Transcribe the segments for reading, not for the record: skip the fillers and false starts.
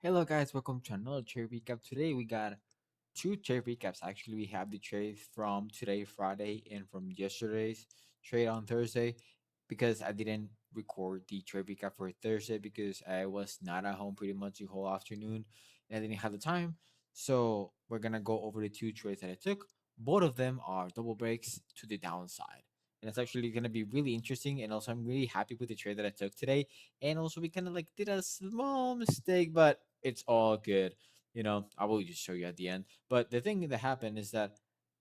Hello guys, welcome to another trade recap. Today we got two trade recaps. Actually, we have the trade from today, Friday, and from yesterday's trade on Thursday. Because I didn't record the trade recap for Thursday because I was not at home pretty much the whole afternoon and I didn't have the time. So we're gonna go over the two trades that I took. Both of them are double breaks to the downside. And it's actually gonna be really interesting. And also I'm really happy with the trade that I took today. And also we kind of like did a small mistake, but it's all good. I will just show you at the end. But the thing that happened is that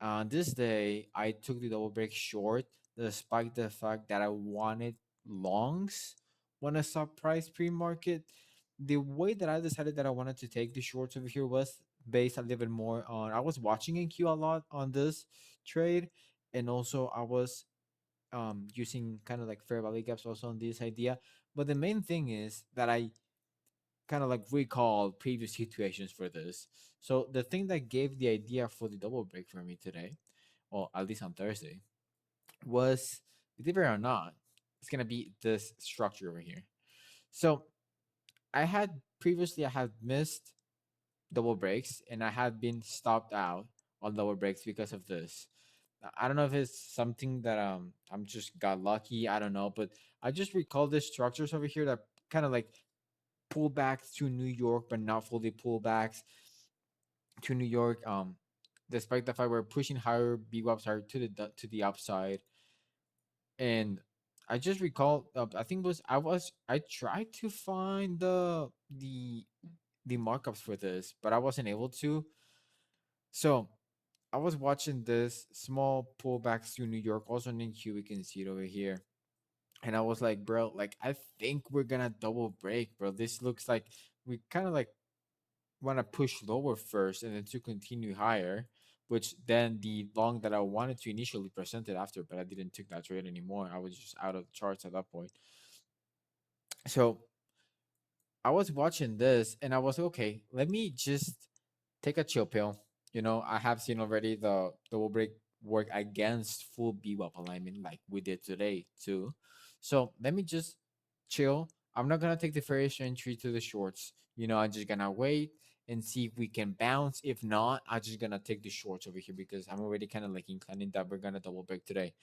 on this day, I took the double break short, despite the fact that I wanted longs when I saw price pre-market. The way that I decided that I wanted to take the shorts over here was based a little bit more on I was watching NQ a lot on this trade, and also I was using kind of like fair value gaps also on this idea. But the main thing is that I kind of like recall previous situations for this. So the thing that gave the idea for the double break for me today, or at least on Thursday, was believe it or not, it's gonna be this structure over here. So I had missed double breaks and I had been stopped out on double breaks because of this. I don't know if it's something that I'm just got lucky. I don't know, but I just recall the structures over here that kind of like pullbacks to New York, but not fully pullbacks to New York. Despite the fact we're pushing higher, BWAPs are to the upside, and I just recall. I think it was I tried to find the markups for this, but I wasn't able to. So I was watching this small pullbacks to New York, also in Q. We can see it over here. And I was like, bro, like I think we're gonna double break, bro. This looks like we kind of like want to push lower first and then to continue higher, which then the long that I wanted to initially presented after, but I didn't take that trade anymore. I was just out of the charts at that point. So I was watching this and I was okay, let me just take a chill pill. I have seen already the double break work against full BWAP alignment like we did today too. So let me just chill. I'm not gonna take the first entry to the shorts. I'm just gonna wait and see if we can bounce. If not, I'm just gonna take the shorts over here because I'm already kind of like inclining that we're gonna double break today.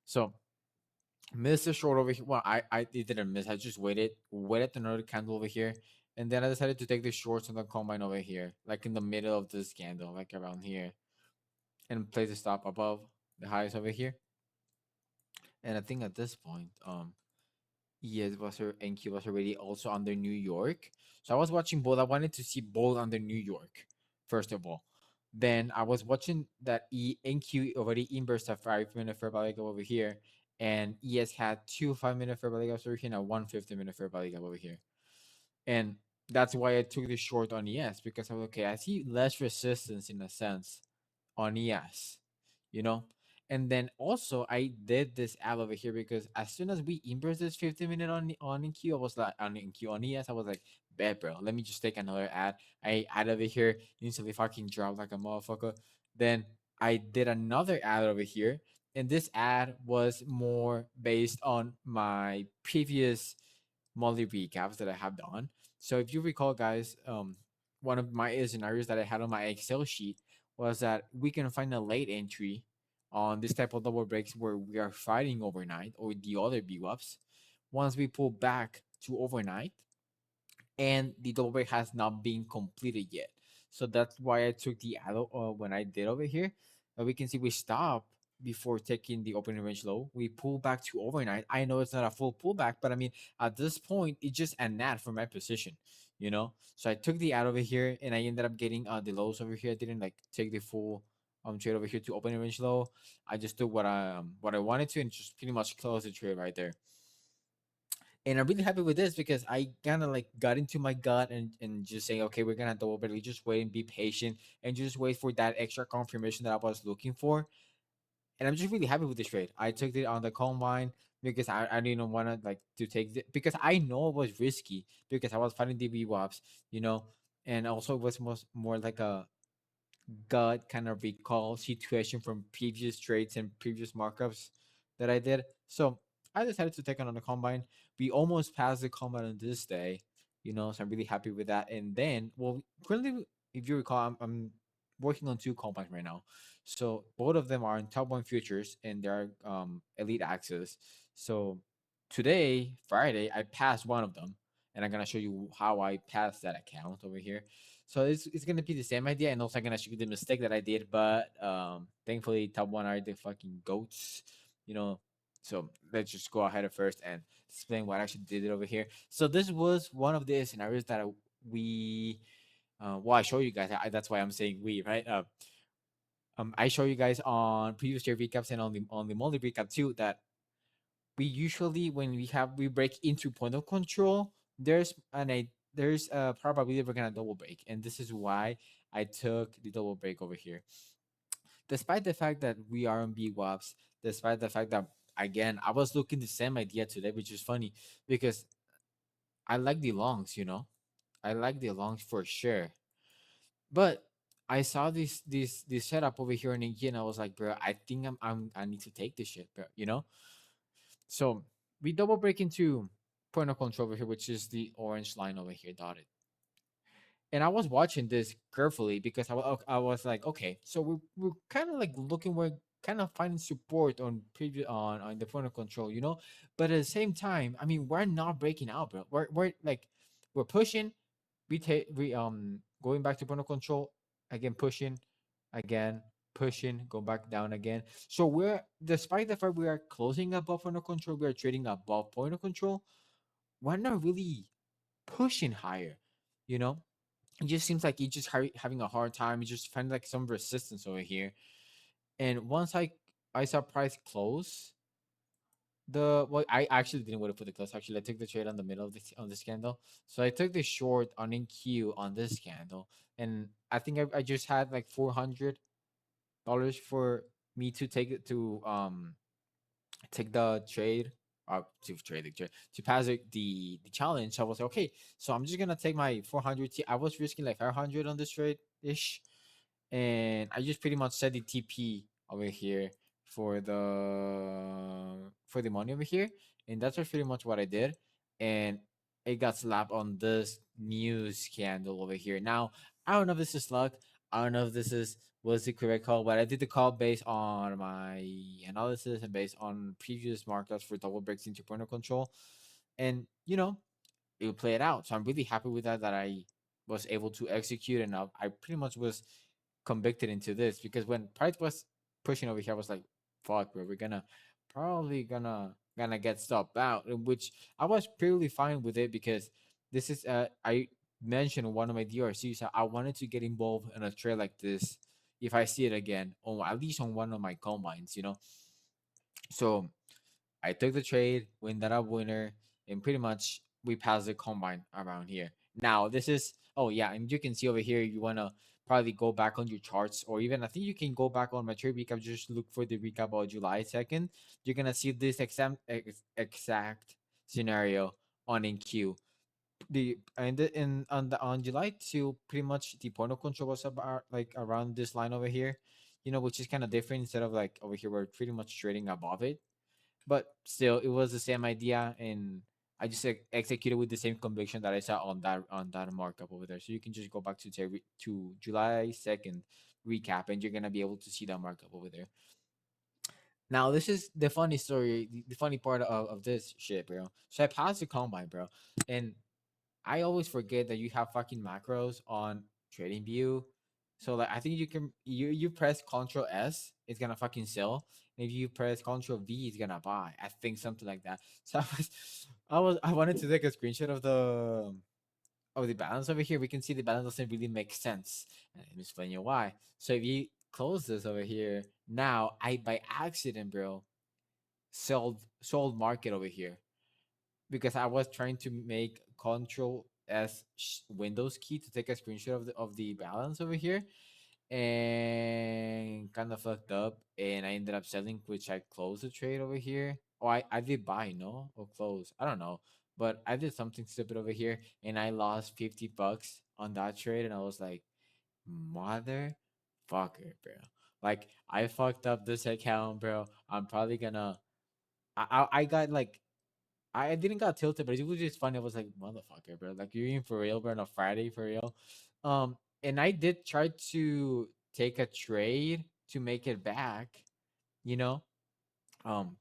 So missed the short over here. Well, I didn't miss. I just waited another candle over here, and then I decided to take the shorts on the combine over here, like in the middle of this candle, like around here, and place the stop above the highs over here. And I think at this point, ES was NQ was already also under New York. So I was watching both. I wanted to see both under New York, first of all. Then I was watching that NQ already inversed a 5 minute fair value gap over here. And ES had two 5 minute fair value gaps over here and a 150-minute fair value gap over here. And that's why I took the short on ES because I was okay, I see less resistance in a sense on ES, you know? And then also I did this ad over here because as soon as we inverse this 50 minute on NQ, I was like on NQ on ES, I was like, bet bro, let me just take another ad. I add over here, instantly fucking drop like a motherfucker. Then I did another ad over here, and this ad was more based on my previous monthly recaps that I have done. So if you recall, guys, one of my scenarios that I had on my Excel sheet was that we can find a late entry on this type of double breaks where we are fighting overnight or the other BWAPs. Once we pull back to overnight and the double break has not been completed yet. So that's why I took the arrow when I did over here. We can see we stop before taking the opening range low. We pull back to overnight. I know it's not a full pullback, but I mean, at this point, it's just a nat for my position. So I took the ad over here and I ended up getting the lows over here. I didn't like take the full trade over here to opening range low. I just took what I wanted to and just pretty much close the trade right there. And I'm really happy with this because I kind of like got into my gut and just saying, okay, we're gonna double barrel, just wait and be patient and just wait for that extra confirmation that I was looking for. And I'm just really happy with this trade. I took it on the combine because I didn't want to like to take it because I know it was risky because I was fighting the VWAPs, you know, and also it was more like a gut kind of recall situation from previous trades and previous markups that I did. So I decided to take it on the combine. We almost passed the combine on this day, So I'm really happy with that. And then, well, currently, if you recall, I'm working on two combines right now. So both of them are in top one futures and they're elite access. So today, Friday, I passed one of them, and I'm gonna show you how I passed that account over here. So it's gonna be the same idea, and also I'm gonna show you the mistake that I did, but thankfully top one are the fucking goats, you know. So let's just go ahead at first and explain what I actually did it over here. So this was one of the scenarios that we, well, I show you guys. That's why I'm saying we, right? I show you guys on previous year recaps and on the monthly recap too that we usually when we break into point of control, there's a probability we're gonna double break, and this is why I took the double break over here, despite the fact that we are on BWAPs, despite the fact that again I was looking the same idea today, which is funny because I like the longs, I like the longs for sure. But I saw this setup over here in India, and I was like, bro, I think I need to take this shit, bro. So we double break into point of control over here, which is the orange line over here dotted. And I was watching this carefully because I was like, okay, so we're kind of like looking, we're kind of finding support on previous on the point of control. But at the same time, I mean, we're not breaking out, bro. We're like we're pushing, we going back to point of control again, again pushing, go back down again. So we're despite the fact we are closing above point of control, we are trading above point of control. We're not really pushing higher, you know it just seems like he's just having a hard time. He just finding like some resistance over here. And once I saw price close, I actually didn't wait for the close. Actually, I took the trade on the middle of this candle. So I took the short on NQ on this candle, and I think I just had like $400 for me to take it to take the trade, to trade the trade to pass the challenge. I was like, okay, so I'm just gonna take my 400. I was risking like 500 on this trade ish, and I just pretty much set the TP over here for the money over here, and that's pretty much what I did, and it got slapped on this news candle over here. Now I don't know if this is luck. I don't know if this is was the correct call, but I did the call based on my analysis and based on previous markups for double breaks into point of control, and it would play it out. So I'm really happy with that I was able to execute, and I pretty much was convicted into this because when Price was pushing over here, I was like, "Fuck, bro, we're probably gonna get stopped out," which I was purely fine with it because this is I mentioned in one of my DRCs I wanted to get involved in a trade like this if I see it again, or at least on one of my combines. So I took the trade, win that up winner, and pretty much we passed the combine around here. Now this is oh yeah, and you can see over here you wanna probably go back on your charts, or even I think you can go back on my trade recap. Just look for the recap of July 2nd. You're gonna see this exact scenario on NQ. The and the, in on July 2, pretty much the point of control was about like around this line over here, which is kind of different instead of like over here we're pretty much trading above it, but still it was the same idea, and I just executed with the same conviction that I saw on that markup over there. So you can just go back to July 2nd recap, and you're gonna be able to see that markup over there. Now this is the funny story, the funny part of this shit, bro. So I passed the combine, bro, and I always forget that you have fucking macros on Trading View. So like I think you press Control S, it's gonna fucking sell. And if you press Control V, it's gonna buy. I think something like that. So I wanted to take a screenshot of the balance over here. We can see the balance doesn't really make sense. And let me explain you why. So if you close this over here, now I by accident, bro, sold market over here because I was trying to make Control S Windows key to take a screenshot of the balance over here, and kind of fucked up, and I ended up selling, which I closed the trade over here. Or I did buy, no, or close, I don't know, but I did something stupid over here, and I lost $50 on that trade, and I was like, motherfucker, bro. Like I fucked up this account, bro. I'm probably gonna. I got like I didn't got tilted, but it was just funny. I was like, motherfucker, bro. Like you're in for real, bro, on a Friday for real. And I did try to take a trade to make it back, you know,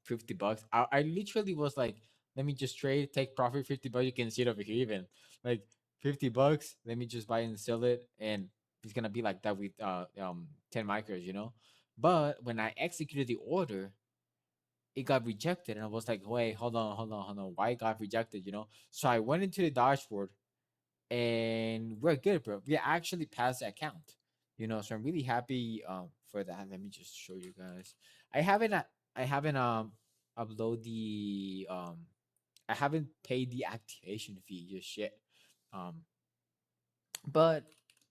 50 bucks. I literally was like, let me just trade, take profit 50 bucks. You can see it over here even. Like 50 bucks, let me just buy and sell it. And it's gonna be like that with 10 micros, you know. But when I executed the order, it got rejected. And I was like, wait, hold on. Why it got rejected, you know? So I went into the dashboard and we're good, bro. We actually passed the account, you know. So I'm really happy for that. Let me just show you guys. I haven't uh, I haven't upload the I haven't paid the activation fee just yet. Um, but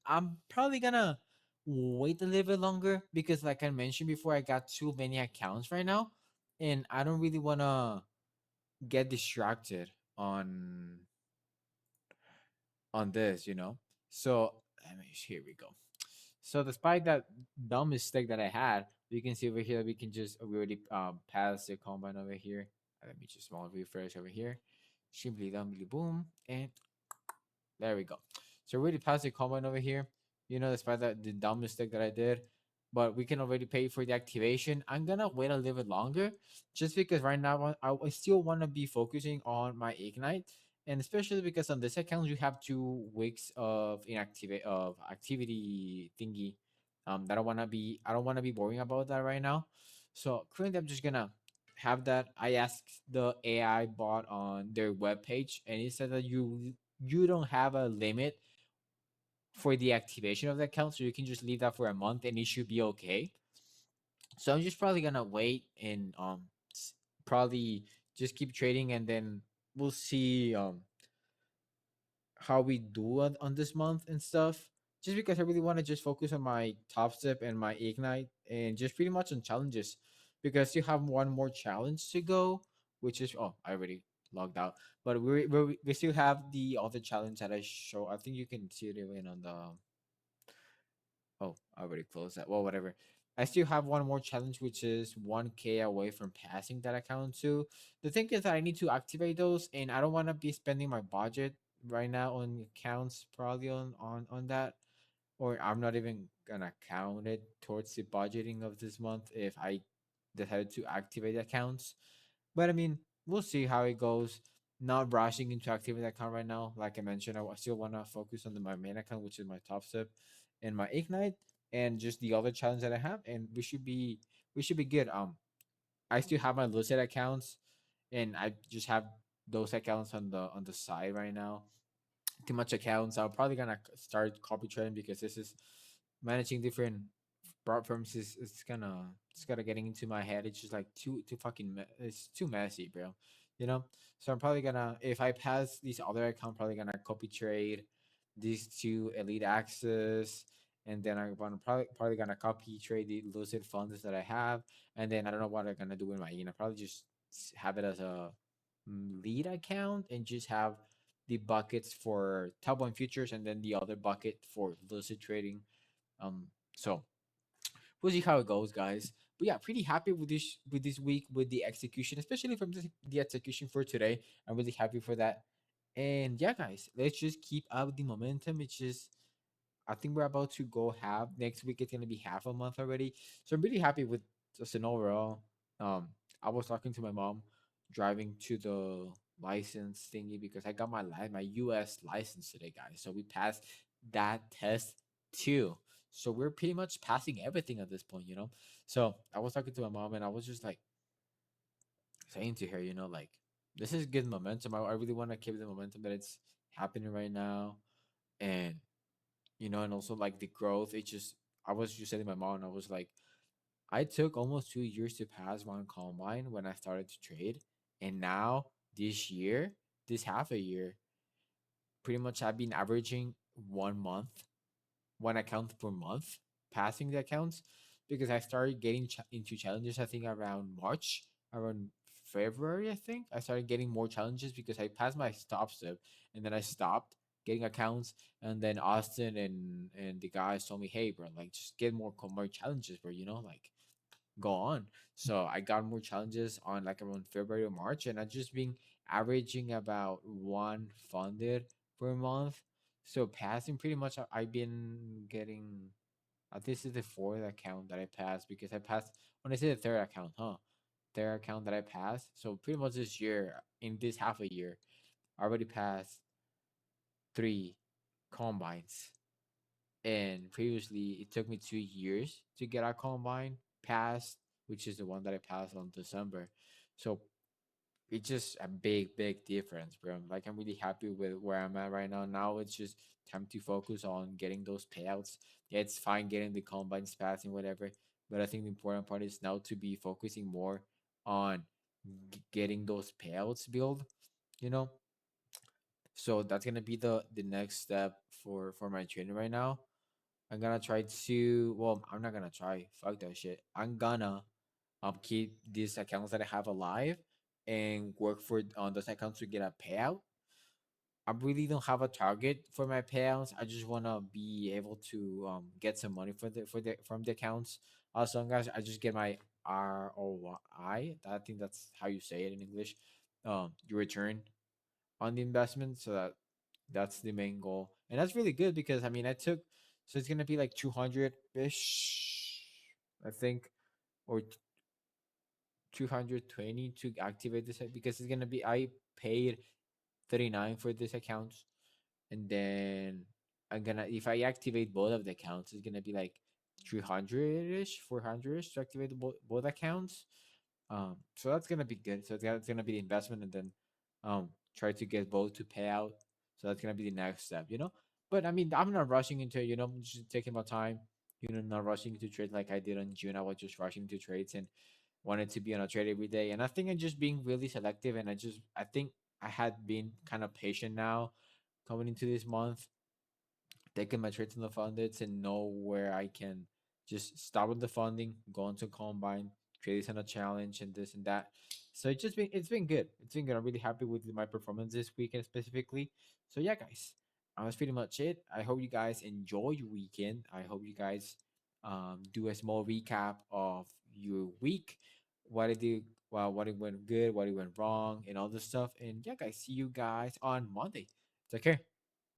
I'm probably gonna wait a little bit longer because, like I mentioned before, I got too many accounts right now, and I don't really wanna get distracted on on this, you know. So here we go. So despite that dumb mistake that I had, you can see over here we can just we already pass the combine over here. Let me just small refresh over here. Simply dumbly boom, and there we go. So we already passed the combine over here. You know, despite that the dumb mistake that I did, but we can already pay for the activation. I'm gonna wait a little bit longer, just because right now I still want to be focusing on my ignite, and especially because on this account you have 2 weeks of inactivate of activity thingy. That I don't wanna be worrying about that right now. So currently I'm just gonna have that. I asked the AI bot on their webpage, and it said that you don't have a limit for the activation of the account, so you can just leave that for a month and it should be okay. So I'm just probably gonna wait and probably just keep trading, and then we'll see how we do on this month and stuff. Just because I really want to just focus on my top step and my ignite and just pretty much on challenges, because you have one more challenge to go, which is oh I already logged out, but we still have the other challenge that I show. I think you can see it even on the oh, I already closed that. Well, whatever. I still have one more challenge, which is 1K away from passing that account too. The thing is that I need to activate those, and I don't want to be spending my budget right now on accounts, probably on that, or I'm not even gonna count it towards the budgeting of this month if I decide to activate accounts. But I mean, we'll see how it goes. Not rushing into activate account right now. Like I mentioned, I still want to focus on my main account, which is my top step and my ignite, and just the other challenge that I have, and we should be good. I still have my lucid accounts, and I just have those accounts on the side right now. Too much accounts. I'm probably gonna start copy trading because this is managing different platforms is it's kind of getting into my head. It's just like too fucking it's too messy, bro. You know. So I'm probably gonna if I pass these other account, probably gonna copy trade these two elite access, and then I'm gonna probably gonna copy trade the lucid funds that I have, and then I don't know what I'm gonna do with my probably just have it as a lead account and just have the buckets for top one futures and then the other bucket for lucid trading. Um, so we'll see how it goes, guys. But yeah, pretty happy with this week with the execution, especially from the execution for today. I'm really happy for that. And yeah, guys, let's just keep up the momentum. It's just I think we're about to go half next week. It's gonna be half a month already, so I'm really happy with just an overall. Um, I was talking to my mom driving to the license thingy because I got my U.S. license today, guys. So we passed that test too. So we're pretty much passing everything at this point, you know. So I was talking to my mom and I was just like saying to her, you know, like this is good momentum. I really want to keep the momentum that it's happening right now, and you know, and also like the growth. It just I was just telling my mom, and I was like, I took almost 2 years to pass one combine when I started to trade, and now this year, this half a year, pretty much I've been averaging 1 month, one account per month, passing the accounts because I started getting into challenges. I think around March, around February, I think I started getting more challenges because I passed my stop step and then I stopped getting accounts. And then Austin and the guys told me, "Hey, bro, like just get more challenges, bro. You know, like go on. So I got more challenges on like around February or March, and I just been averaging about one funded per month. So passing pretty much, I've been getting. This is the fourth account that I passed because I passed when I say the third account, huh? Third account that I passed. So pretty much this year, in this half a year, I already passed three combines. And previously, it took me 2 years to get a combine passed, which is the one that I passed on December. So it's just a big, big difference, bro. Like I'm really happy with where I'm at right now. Now it's just time to focus on getting those payouts. Yeah, it's fine getting the combines passing, whatever. But I think the important part is now to be focusing more on getting those payouts built, you know? So that's gonna be the next step for my training right now. I'm gonna try to. Well, I'm not gonna try. Fuck that shit. I'm gonna keep these accounts that I have alive and work for on those accounts to get a payout. I really don't have a target for my payouts. I just wanna be able to get some money for the from the accounts. As long as I just get my ROI, I think that's how you say it in English. Your return on the investment. So that's the main goal, and that's really good because I mean I took so it's gonna be like 200 ish, I think, or 220 to activate this because it's gonna be I paid 39 for this account, and then I'm gonna if I activate both of the accounts, it's gonna be like 300 ish, 400 ish to activate both accounts. So that's gonna be good. So that's gonna be the investment, and then try to get both to pay out. So that's gonna be the next step, you know. But I mean, I'm not rushing into it, you know. I'm just taking my time, you know, not rushing into trades like I did in June. I was just rushing into trades and wanted to be on a trade every day. And I think I'm just being really selective, and I think I had been kind of patient now coming into this month, taking my trades in the funded and know where I can just start with the funding, go into combine, trade this on a challenge and this and that. So it's been good. It's been good. I'm really happy with my performance this weekend specifically. So yeah, guys, that's pretty much it. I hope you guys enjoy your weekend. I hope you guys do a small recap of your week, what it did, well, what it went good, what it went wrong, and all this stuff. And yeah, guys, see you guys on Monday. Take care.